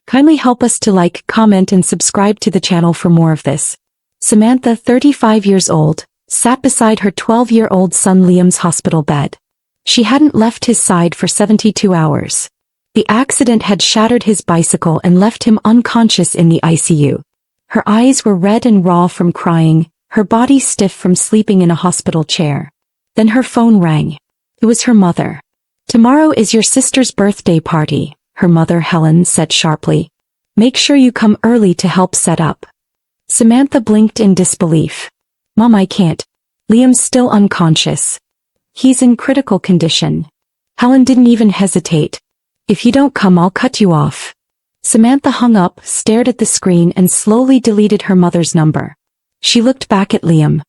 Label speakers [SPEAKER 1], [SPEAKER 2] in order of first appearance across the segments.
[SPEAKER 1] Kindly help us to like, comment and subscribe to the channel for more of this. Samantha, 35 years old, sat beside her 12-year-old son Liam's hospital bed. She hadn't left his side for 72 hours. The accident had shattered his bicycle and left him unconscious in the ICU. Her eyes were red and raw from crying, her body stiff from sleeping in a hospital chair. Then her phone rang. It was her mother. "Tomorrow is your sister's birthday party," her mother Helen said sharply. "Make sure you come early to help set up." Samantha blinked in disbelief. "Mom, I can't. Liam's still unconscious. He's in critical condition." Helen didn't even hesitate. "If you don't come, I'll cut you off." Samantha hung up, stared at the screen and slowly deleted her mother's number. She looked back at Liam.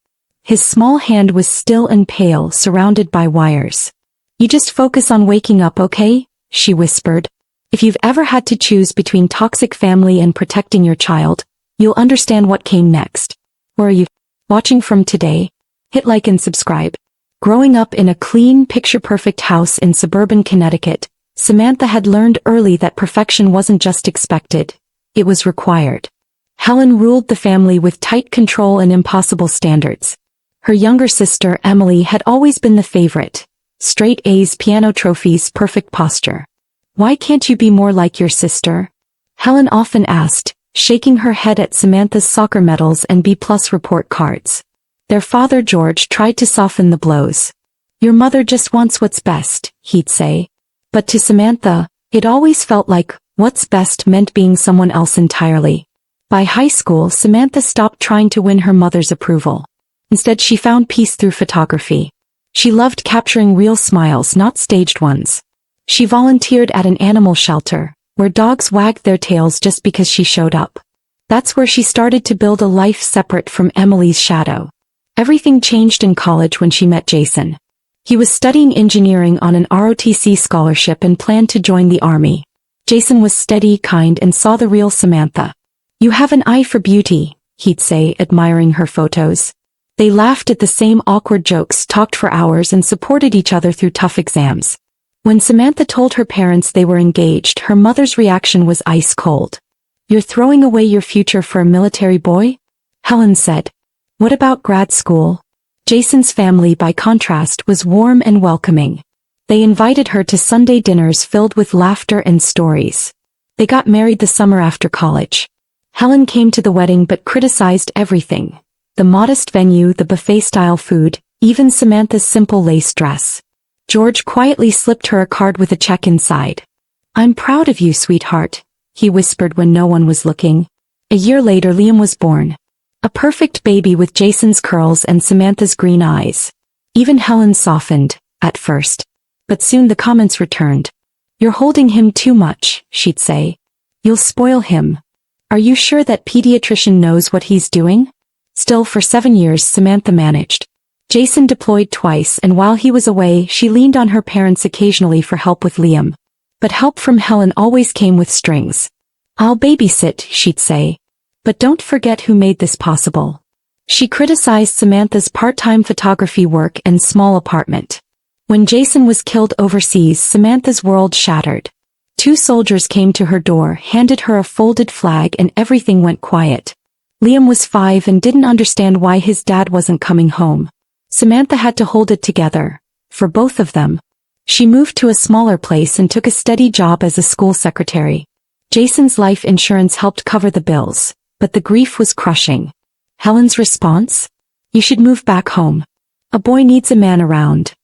[SPEAKER 1] His small hand was still and pale, surrounded by wires. "You just focus on waking up, okay?" she whispered. "If you've ever had to choose between toxic family and protecting your child, you'll understand what came next. Or are you watching from today? Hit like and subscribe." Growing up in a clean, picture-perfect house in suburban Connecticut, Samantha had learned early that perfection wasn't just expected, it was required. Helen ruled the family with tight control and impossible standards. Her younger sister, Emily, had always been the favorite. Straight A's, piano trophies, perfect posture. "Why can't you be more like your sister?" Helen often asked, shaking her head at Samantha's soccer medals and B+ report cards. Their father, George, tried to soften the blows. "Your mother just wants what's best," he'd say. But to Samantha, it always felt like what's best meant being someone else entirely. By high school, Samantha stopped trying to win her mother's approval. Instead, she found peace through photography. She loved capturing real smiles, not staged ones. She volunteered at an animal shelter, where dogs wagged their tails just because she showed up. That's where she started to build a life separate from Emily's shadow. Everything changed in college when she met Jason. He was studying engineering on an ROTC scholarship and planned to join the army. Jason was steady, kind, and saw the real Samantha. "You have an eye for beauty," he'd say, admiring her photos. They laughed at the same awkward jokes, talked for hours, and supported each other through tough exams. When Samantha told her parents they were engaged, her mother's reaction was ice cold. "You're throwing away your future for a military boy?" Helen said. "What about grad school?" Jason's family, by contrast, was warm and welcoming. They invited her to Sunday dinners filled with laughter and stories. They got married the summer after college. Helen came to the wedding but criticized everything. The modest venue, the buffet-style food, even Samantha's simple lace dress. George quietly slipped her a card with a check inside. "I'm proud of you, sweetheart," he whispered when no one was looking. A year later, Liam was born. A perfect baby with Jason's curls and Samantha's green eyes. Even Helen softened, at first. But soon the comments returned. "You're holding him too much," she'd say. "You'll spoil him. Are you sure that pediatrician knows what he's doing?" Still, for 7 years, Samantha managed. Jason deployed twice, and while he was away, she leaned on her parents occasionally for help with Liam. But help from Helen always came with strings. "I'll babysit," she'd say. "But don't forget who made this possible." She criticized Samantha's part-time photography work and small apartment. When Jason was killed overseas, Samantha's world shattered. 2 soldiers came to her door, handed her a folded flag, and everything went quiet. Liam was 5 and didn't understand why his dad wasn't coming home. Samantha had to hold it together, for both of them. She moved to a smaller place and took a steady job as a school secretary. Jason's life insurance helped cover the bills, but the grief was crushing. Helen's response? "You should move back home. A boy needs a man around."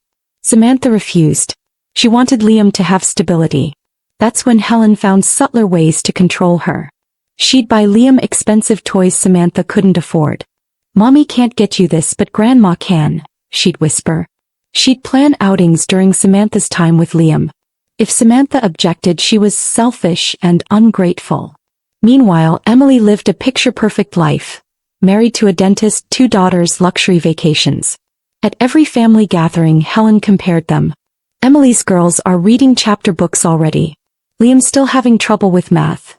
[SPEAKER 1] Samantha refused. She wanted Liam to have stability. That's when Helen found subtler ways to control her. She'd buy Liam expensive toys Samantha couldn't afford. "Mommy can't get you this, but Grandma can," she'd whisper. She'd plan outings during Samantha's time with Liam. If Samantha objected, she was selfish and ungrateful. Meanwhile, Emily lived a picture-perfect life. Married to a dentist, 2 daughters, luxury vacations. At every family gathering, Helen compared them. "Emily's girls are reading chapter books already. Liam's still having trouble with math."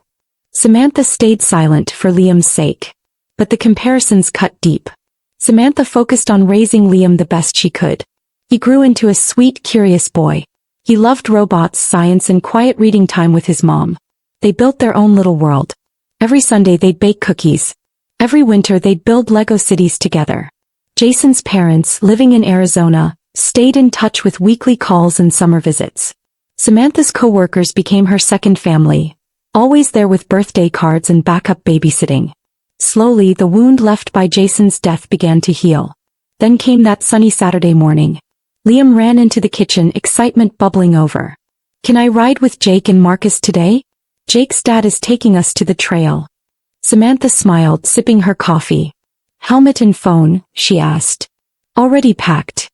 [SPEAKER 1] Samantha stayed silent for Liam's sake. But the comparisons cut deep. Samantha focused on raising Liam the best she could. He grew into a sweet, curious boy. He loved robots, science, and quiet reading time with his mom. They built their own little world. Every Sunday they'd bake cookies. Every winter they'd build Lego cities together. Jason's parents, living in Arizona, stayed in touch with weekly calls and summer visits. Samantha's co-workers became her second family, always there with birthday cards and backup babysitting. Slowly, the wound left by Jason's death began to heal. Then came that sunny Saturday morning. Liam ran into the kitchen, excitement bubbling over. "Can I ride with Jake and Marcus today? Jake's dad is taking us to the trail." Samantha smiled, sipping her coffee. "Helmet and phone?" she asked. "Already packed."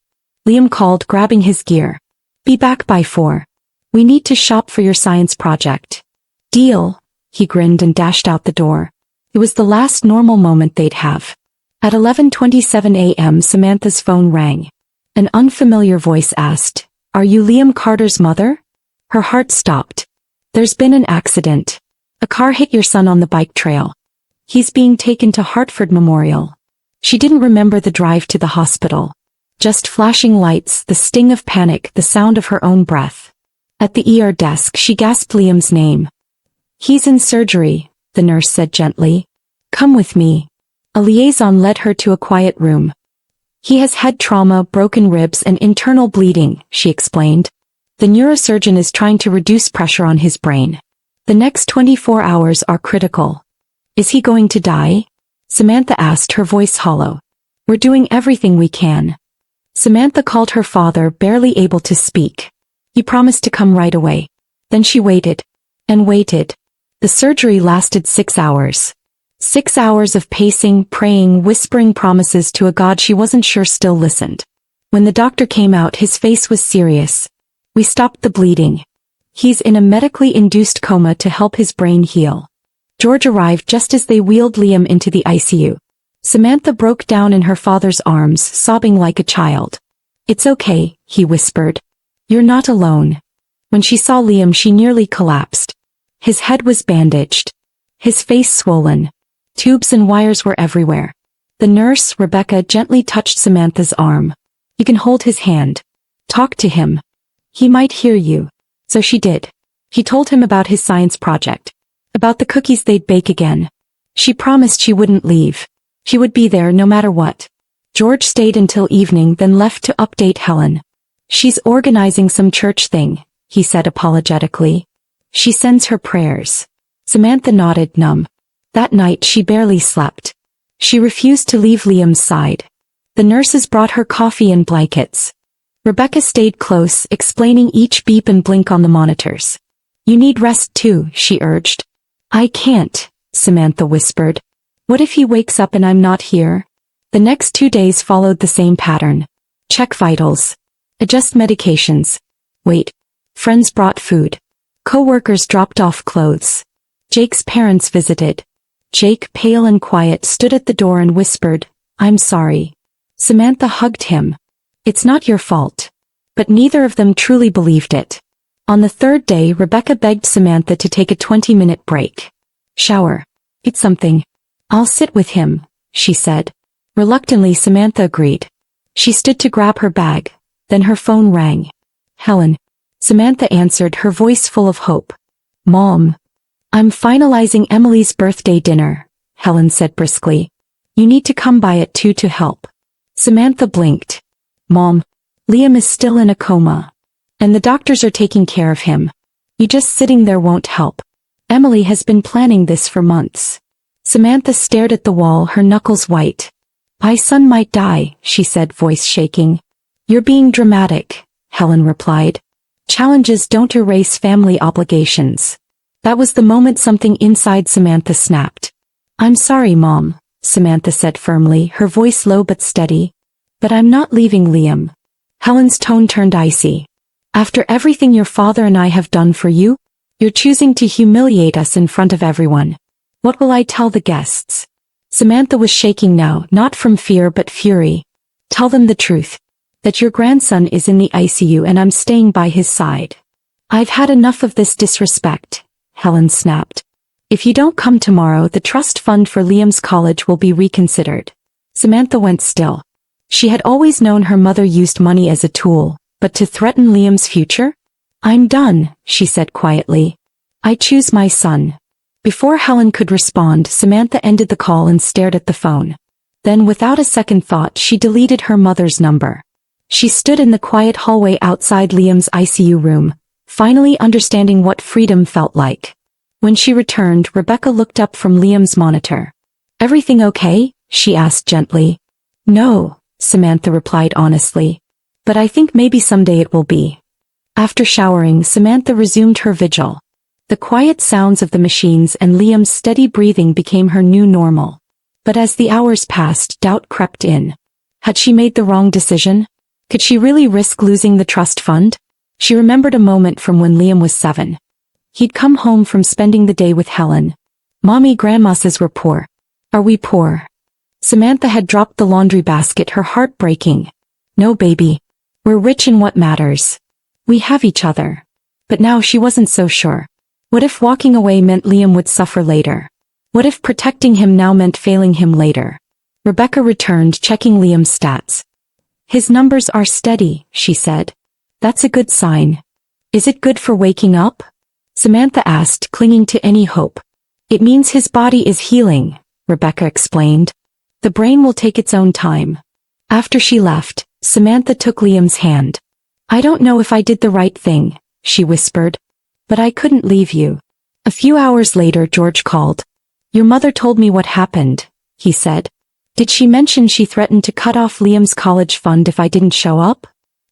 [SPEAKER 1] Liam called, grabbing his gear. "Be back by 4. We need to shop for your science project." "Deal." He grinned and dashed out the door. It was the last normal moment they'd have. At 11:27 a.m. Samantha's phone rang. An unfamiliar voice asked, "Are you Liam Carter's mother?" Her heart stopped. "There's been an accident. A car hit your son on the bike trail. He's being taken to Hartford Memorial." She didn't remember the drive to the hospital. Just flashing lights, the sting of panic, the sound of her own breath. At the ER desk she gasped Liam's name. "He's in surgery," the nurse said gently. "Come with me." A liaison led her to a quiet room. "He has head trauma, broken ribs and internal bleeding," she explained. "The neurosurgeon is trying to reduce pressure on his brain. The next 24 hours are critical." "Is he going to die?" Samantha asked, her voice hollow. "We're doing everything we can." Samantha called her father, barely able to speak. He promised to come right away. Then she waited. And waited. The surgery lasted 6 hours. 6 hours of pacing, praying, whispering promises to a God she wasn't sure still listened. When the doctor came out, his face was serious. "We stopped the bleeding. He's in a medically induced coma to help his brain heal." George arrived just as they wheeled Liam into the ICU. Samantha broke down in her father's arms, sobbing like a child. "It's okay," he whispered. "You're not alone." When she saw Liam, she nearly collapsed. His head was bandaged. His face swollen. Tubes and wires were everywhere. The nurse, Rebecca, gently touched Samantha's arm. "You can hold his hand. Talk to him. He might hear you." So she did. He told him about his science project. About the cookies they'd bake again. She promised she wouldn't leave. She would be there no matter what. George stayed until evening, then left to update Helen. "She's organizing some church thing," he said apologetically. "She sends her prayers." Samantha nodded, numb. That night she barely slept. She refused to leave Liam's side. The nurses brought her coffee and blankets. Rebecca stayed close, explaining each beep and blink on the monitors. "You need rest too," she urged. "I can't," Samantha whispered. "What if he wakes up and I'm not here?" The next 2 days followed the same pattern. Check vitals. Adjust medications. Wait. Friends brought food. Co-workers dropped off clothes. Jake's parents visited. Jake, pale and quiet, stood at the door and whispered, "I'm sorry." Samantha hugged him. "It's not your fault." But neither of them truly believed it. On the 3rd day, Rebecca begged Samantha to take a 20-minute break. "Shower. Eat something. I'll sit with him," she said. Reluctantly, Samantha agreed. She stood to grab her bag. Then her phone rang. "Helen." Samantha answered, her voice full of hope. "Mom. I'm finalizing Emily's birthday dinner," Helen said briskly. "You need to come by at 2 to help." Samantha blinked. "Mom. Liam is still in a coma. And the doctors are taking care of him. You just sitting there won't help. Emily has been planning this for months." Samantha stared at the wall, her knuckles white. "My son might die," she said, voice shaking. "You're being dramatic," Helen replied. "Challenges don't erase family obligations." That was the moment something inside Samantha snapped. "I'm sorry, Mom," Samantha said firmly, her voice low but steady. "But I'm not leaving Liam." Helen's tone turned icy. "After everything your father and I have done for you, you're choosing to humiliate us in front of everyone. What will I tell the guests?" Samantha was shaking now, not from fear but fury. "Tell them the truth. That your grandson is in the ICU and I'm staying by his side." "I've had enough of this disrespect," Helen snapped. "If you don't come tomorrow, the trust fund for Liam's college will be reconsidered." Samantha went still. She had always known her mother used money as a tool, but to threaten Liam's future? "I'm done," she said quietly. I choose my son. Before Helen could respond, Samantha ended the call and stared at the phone. Then without a second thought she deleted her mother's number. She stood in the quiet hallway outside Liam's ICU room, finally understanding what freedom felt like. When she returned, Rebecca looked up from Liam's monitor. "Everything okay?" she asked gently. "No," Samantha replied honestly. "But I think maybe someday it will be." After showering, Samantha resumed her vigil. The quiet sounds of the machines and Liam's steady breathing became her new normal. But as the hours passed, doubt crept in. Had she made the wrong decision? Could she really risk losing the trust fund? She remembered a moment from when Liam was 7. He'd come home from spending the day with Helen. "Mommy, Grandma says we're poor." "Are we poor?" Samantha had dropped the laundry basket, her heart breaking. "No, baby. We're rich in what matters. We have each other." But now she wasn't so sure. What if walking away meant Liam would suffer later? What if protecting him now meant failing him later? Rebecca returned, checking Liam's stats. "His numbers are steady," she said. "That's a good sign." "Is it good for waking up?" Samantha asked, clinging to any hope. "It means his body is healing," Rebecca explained. "The brain will take its own time." After she left, Samantha took Liam's hand. "I don't know if I did the right thing," she whispered. "But I couldn't leave you." A few hours later, George called. "Your mother told me what happened," he said. "Did she mention she threatened to cut off Liam's college fund if I didn't show up?"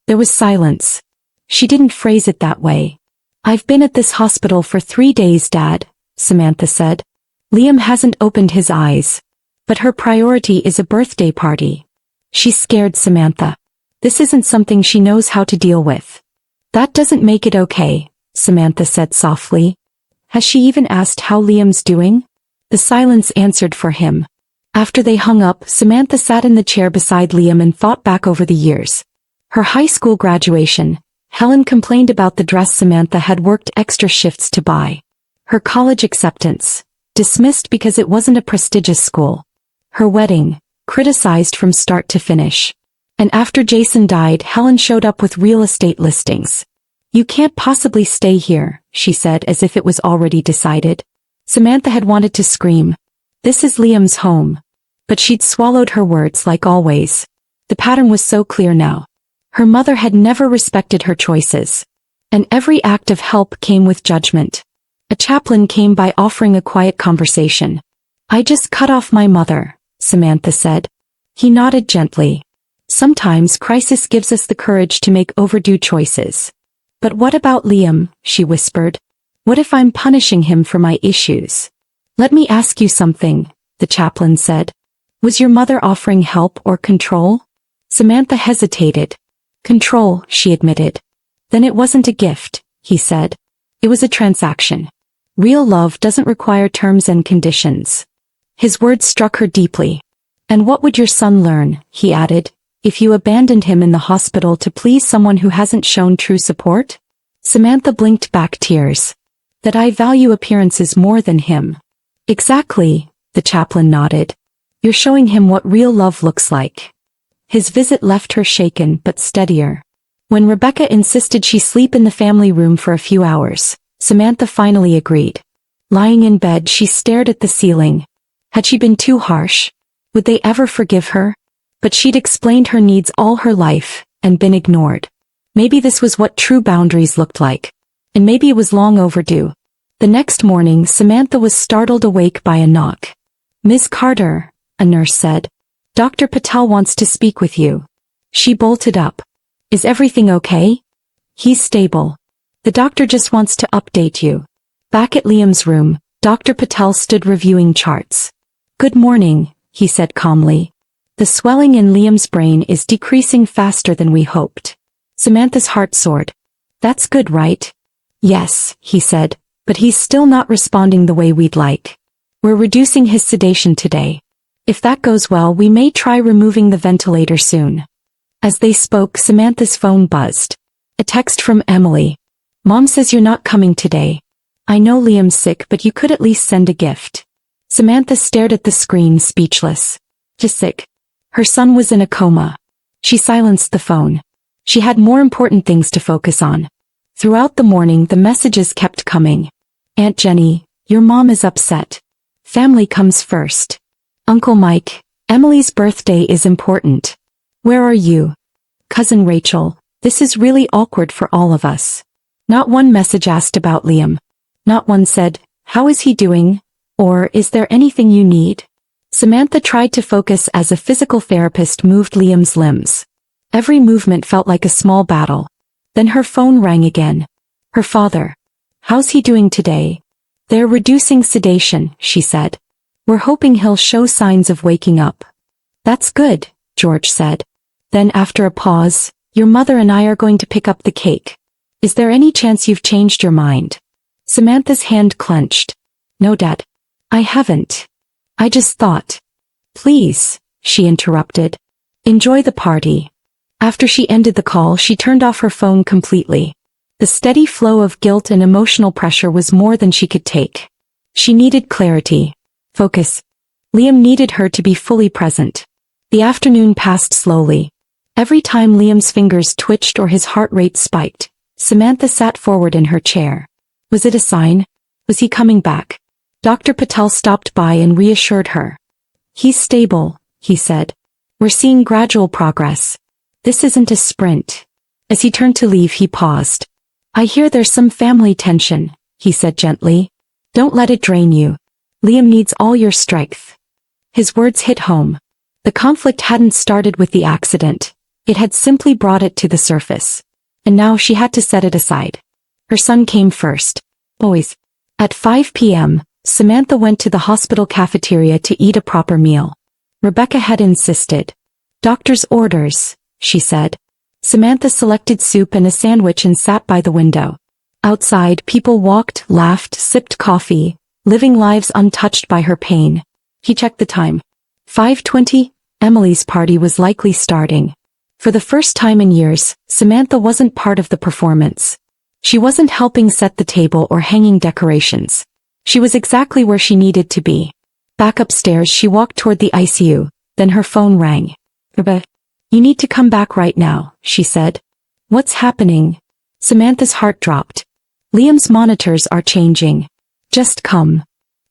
[SPEAKER 1] There was silence. "She didn't phrase it that way." "I've been at this hospital for 3 days, Dad," Samantha said. "Liam hasn't opened his eyes. But her priority is a birthday party." She's scared, Samantha. This isn't something she knows how to deal with. "That doesn't make it okay," Samantha said softly. "Has she even asked how Liam's doing?" The silence answered for him. After they hung up, Samantha sat in the chair beside Liam and thought back over the years. Her high school graduation, Helen complained about the dress Samantha had worked extra shifts to buy. Her college acceptance, dismissed because it wasn't a prestigious school. Her wedding, criticized from start to finish. And after Jason died, Helen showed up with real estate listings. "You can't possibly stay here," she said as if it was already decided. Samantha had wanted to scream. "This is Liam's home." But she'd swallowed her words like always. The pattern was so clear now. Her mother had never respected her choices. And every act of help came with judgment. A chaplain came by offering a quiet conversation. "I just cut off my mother," Samantha said. He nodded gently. "Sometimes crisis gives us the courage to make overdue choices." "But what about Liam?" she whispered. "What if I'm punishing him for my issues?" "Let me ask you something," the chaplain said. "Was your mother offering help or control?" Samantha hesitated. "Control," she admitted. "Then it wasn't a gift," he said. "It was a transaction. Real love doesn't require terms and conditions." His words struck her deeply. "And what would your son learn," he added, "if you abandoned him in the hospital to please someone who hasn't shown true support?" Samantha blinked back tears. "That I value appearances more than him." "Exactly," the chaplain nodded. "You're showing him what real love looks like." His visit left her shaken but steadier. When Rebecca insisted she sleep in the family room for a few hours, Samantha finally agreed. Lying in bed, she stared at the ceiling. Had she been too harsh? Would they ever forgive her? But she'd explained her needs all her life, and been ignored. Maybe this was what true boundaries looked like. And maybe it was long overdue. The next morning, Samantha was startled awake by a knock. "Miss Carter," a nurse said. "Dr. Patel wants to speak with you." She bolted up. "Is everything okay?" "He's stable. The doctor just wants to update you." Back at Liam's room, Dr. Patel stood reviewing charts. "Good morning," he said calmly. "The swelling in Liam's brain is decreasing faster than we hoped." Samantha's heart soared. "That's good, right?" "Yes," he said, "but he's still not responding the way we'd like. We're reducing his sedation today. If that goes well, we may try removing the ventilator soon." As they spoke, Samantha's phone buzzed. A text from Emily. "Mom says you're not coming today. I know Liam's sick, but you could at least send a gift." Samantha stared at the screen, speechless. Just sick. Her son was in a coma. She silenced the phone. She had more important things to focus on. Throughout the morning, the messages kept coming. Aunt Jenny, your mom is upset. Family comes first. Uncle Mike, Emily's birthday is important. Where are you? Cousin Rachel, this is really awkward for all of us. Not one message asked about Liam. Not one said, how is he doing? Or, is there anything you need? Samantha tried to focus as a physical therapist moved Liam's limbs. Every movement felt like a small battle. Then her phone rang again. Her father. How's he doing today? They're reducing sedation, she said. We're hoping he'll show signs of waking up. That's good, George said. Then after a pause, your mother and I are going to pick up the cake. Is there any chance you've changed your mind? Samantha's hand clenched. No, Dad. I haven't. I just thought. Please, she interrupted. Enjoy the party. After she ended the call, she turned off her phone completely. The steady flow of guilt and emotional pressure was more than she could take. She needed clarity. Focus. Liam needed her to be fully present. The afternoon passed slowly. Every time Liam's fingers twitched or his heart rate spiked, Samantha sat forward in her chair. Was it a sign? Was he coming back? Dr. Patel stopped by and reassured her. He's stable, he said. We're seeing gradual progress. This isn't a sprint. As he turned to leave, he paused. I hear there's some family tension, he said gently. Don't let it drain you. Liam needs all your strength. His words hit home. The conflict hadn't started with the accident. It had simply brought it to the surface. And now she had to set it aside. Her son came first. Boys. At 5 p.m., Samantha went to the hospital cafeteria to eat a proper meal. Rebecca had insisted. Doctor's orders, she said. Samantha selected soup and a sandwich and sat by the window. Outside, people walked, laughed, sipped coffee, living lives untouched by her pain. He checked the time. 5:20, Emily's party was likely starting. For the first time in years, Samantha wasn't part of the performance. She wasn't helping set the table or hanging decorations. She was exactly where she needed to be. Back upstairs, she walked toward the ICU, then her phone rang. Rebecca. You need to come back right now, she said. What's happening? Samantha's heart dropped. Liam's monitors are changing. Just come.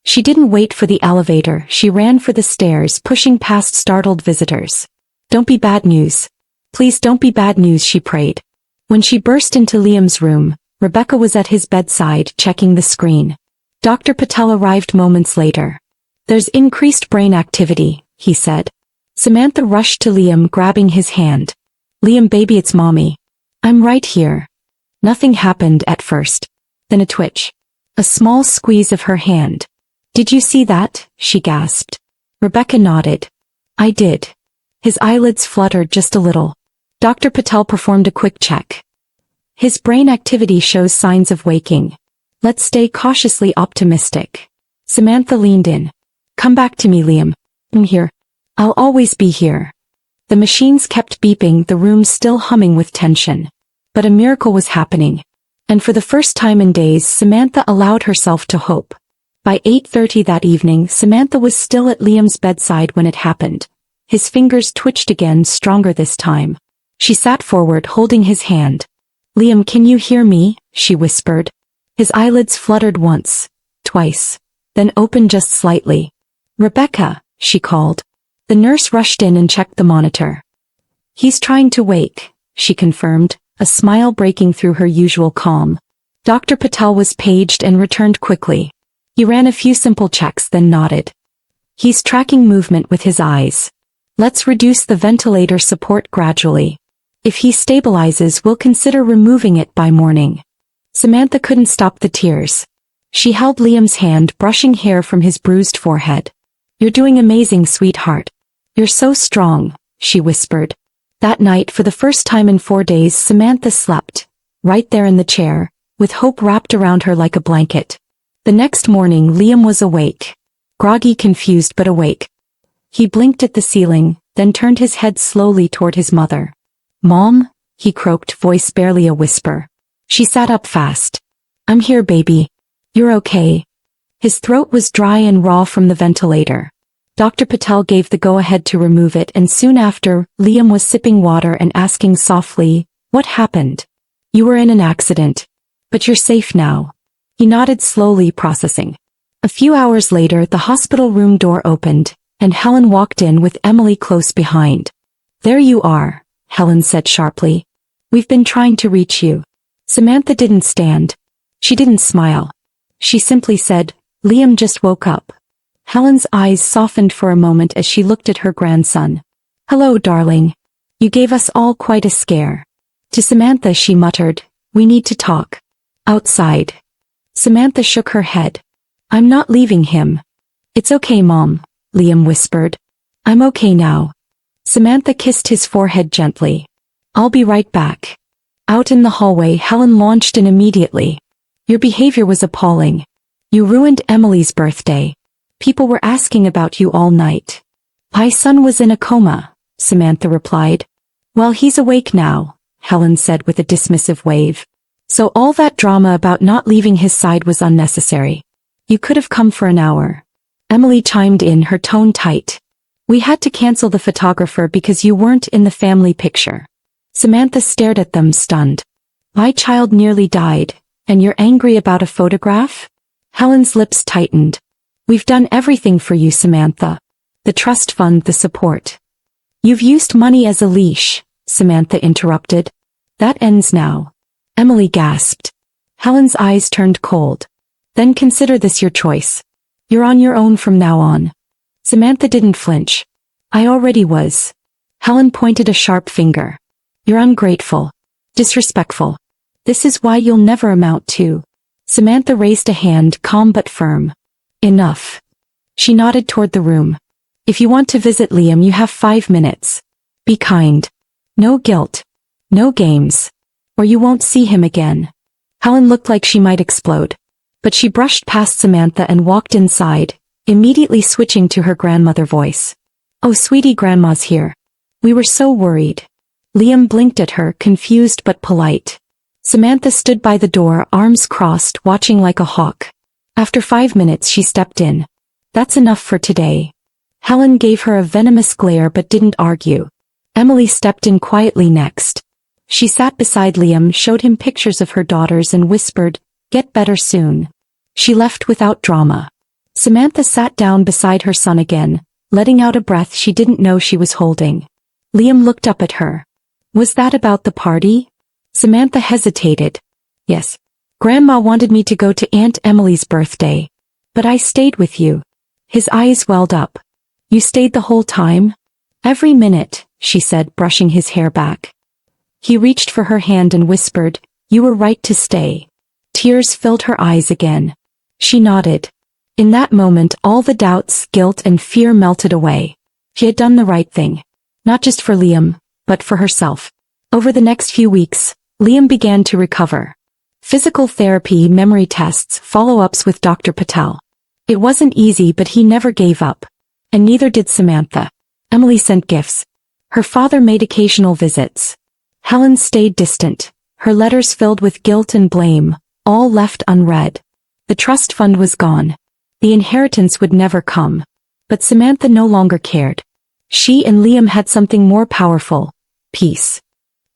[SPEAKER 1] She didn't wait for the elevator, she ran for the stairs, pushing past startled visitors. Don't be bad news. Please don't be bad news, she prayed. When she burst into Liam's room, Rebecca was at his bedside, checking the screen. Dr. Patel arrived moments later. There's increased brain activity, he said. Samantha rushed to Liam, grabbing his hand. Liam, baby, it's mommy. I'm right here. Nothing happened at first. Then a twitch. A small squeeze of her hand. Did you see that? She gasped. Rebecca nodded. I did. His eyelids fluttered just a little. Dr. Patel performed a quick check. His brain activity shows signs of waking. Let's stay cautiously optimistic. Samantha leaned in. Come back to me, Liam. I'm here. I'll always be here. The machines kept beeping, the room still humming with tension. But a miracle was happening. And for the first time in days, Samantha allowed herself to hope. By 8:30 that evening, Samantha was still at Liam's bedside when it happened. His fingers twitched again, stronger this time. She sat forward, holding his hand. Liam, can you hear me? She whispered. His eyelids fluttered once, twice, then opened just slightly. Rebecca, she called. The nurse rushed in and checked the monitor. He's trying to wake, she confirmed, a smile breaking through her usual calm. Dr. Patel was paged and returned quickly. He ran a few simple checks, then nodded. He's tracking movement with his eyes. Let's reduce the ventilator support gradually. If he stabilizes, we'll consider removing it by morning. Samantha couldn't stop the tears. She held Liam's hand, brushing hair from his bruised forehead. You're doing amazing, sweetheart. You're so strong, she whispered. That night, for the first time in 4 days, Samantha slept, right there in the chair, with hope wrapped around her like a blanket. The next morning, Liam was awake. Groggy, confused, but awake. He blinked at the ceiling, then turned his head slowly toward his mother. Mom? He croaked, voice barely a whisper. She sat up fast. I'm here, baby. You're okay. His throat was dry and raw from the ventilator. Dr. Patel gave the go-ahead to remove it, and soon after, Liam was sipping water and asking softly, what happened? You were in an accident. But you're safe now. He nodded slowly, processing. A few hours later, the hospital room door opened, and Helen walked in with Emily close behind. "There you are," Helen said sharply. "We've been trying to reach you." Samantha didn't stand. She didn't smile. She simply said, "Liam just woke up." Helen's eyes softened for a moment as she looked at her grandson. "Hello, darling. You gave us all quite a scare." To Samantha she muttered, "We need to talk." "Outside." Samantha shook her head. "I'm not leaving him." "It's okay, Mom," Liam whispered. "I'm okay now." Samantha kissed his forehead gently. "I'll be right back." Out in the hallway, Helen launched in immediately. "Your behavior was appalling. You ruined Emily's birthday. People were asking about you all night." "My son was in a coma," Samantha replied. "Well, he's awake now," Helen said with a dismissive wave. "So all that drama about not leaving his side was unnecessary. You could have come for an hour." Emily chimed in, her tone tight. "We had to cancel the photographer because you weren't in the family picture." Samantha stared at them, stunned. "My child nearly died, and you're angry about a photograph?" Helen's lips tightened. "We've done everything for you, Samantha. The trust fund, the support." "You've used money as a leash," Samantha interrupted. "That ends now." Emily gasped. Helen's eyes turned cold. "Then consider this your choice. You're on your own from now on." Samantha didn't flinch. "I already was." Helen pointed a sharp finger. "You're ungrateful. Disrespectful. This is why you'll never amount to." Samantha raised a hand, calm but firm. "Enough." She nodded toward the room. "If you want to visit Liam, you have 5 minutes. Be kind. No guilt. No games. Or you won't see him again." Helen looked like she might explode. But she brushed past Samantha and walked inside, immediately switching to her grandmother voice. "Oh, sweetie, Grandma's here. We were so worried." Liam blinked at her, confused but polite. Samantha stood by the door, arms crossed, watching like a hawk. After 5 minutes she stepped in. "That's enough for today." Helen gave her a venomous glare but didn't argue. Emily stepped in quietly next. She sat beside Liam, showed him pictures of her daughters and whispered, "Get better soon." She left without drama. Samantha sat down beside her son again, letting out a breath she didn't know she was holding. Liam looked up at her. "Was that about the party?" Samantha hesitated. "Yes. Grandma wanted me to go to Aunt Emily's birthday. But I stayed with you." His eyes welled up. "You stayed the whole time?" "Every minute," she said, brushing his hair back. He reached for her hand and whispered, "You were right to stay." Tears filled her eyes again. She nodded. In that moment, all the doubts, guilt, and fear melted away. She had done the right thing. Not just for Liam, but for herself. Over the next few weeks, Liam began to recover. Physical therapy, memory tests, follow-ups with Dr. Patel. It wasn't easy, but he never gave up. And neither did Samantha. Emily sent gifts. Her father made occasional visits. Helen stayed distant, her letters filled with guilt and blame, all left unread. The trust fund was gone. The inheritance would never come. But Samantha no longer cared. She and Liam had something more powerful: peace.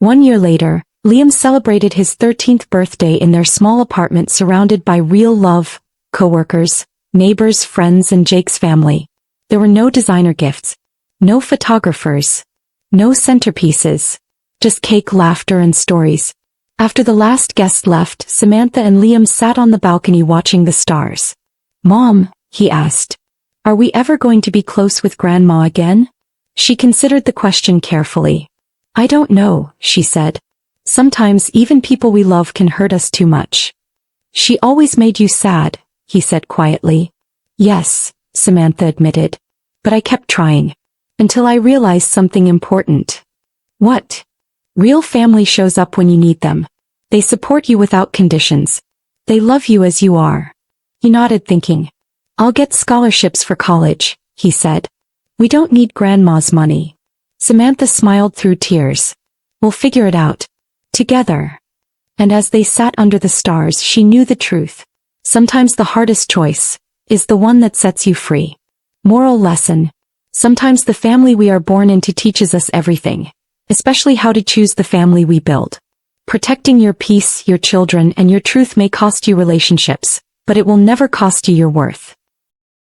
[SPEAKER 1] 1 year later, Liam celebrated his 13th birthday in their small apartment, surrounded by real love, coworkers, neighbors, friends, and Jake's family. There were no designer gifts. No photographers. No centerpieces. Just cake, laughter, and stories. After the last guest left, Samantha and Liam sat on the balcony watching the stars. "Mom," he asked, "are we ever going to be close with Grandma again?" She considered the question carefully. "I don't know," she said. "Sometimes even people we love can hurt us too much." "She always made you sad," he said quietly. "Yes," Samantha admitted. "But I kept trying. Until I realized something important." "What?" "Real family shows up when you need them. They support you without conditions. They love you as you are." He nodded, thinking. "I'll get scholarships for college," he said. "We don't need Grandma's money." Samantha smiled through tears. "We'll figure it out. Together." And as they sat under the stars, she knew the truth. Sometimes the hardest choice is the one that sets you free. Moral lesson. Sometimes the family we are born into teaches us everything. Especially how to choose the family we build. Protecting your peace, your children, and your truth may cost you relationships, but it will never cost you your worth.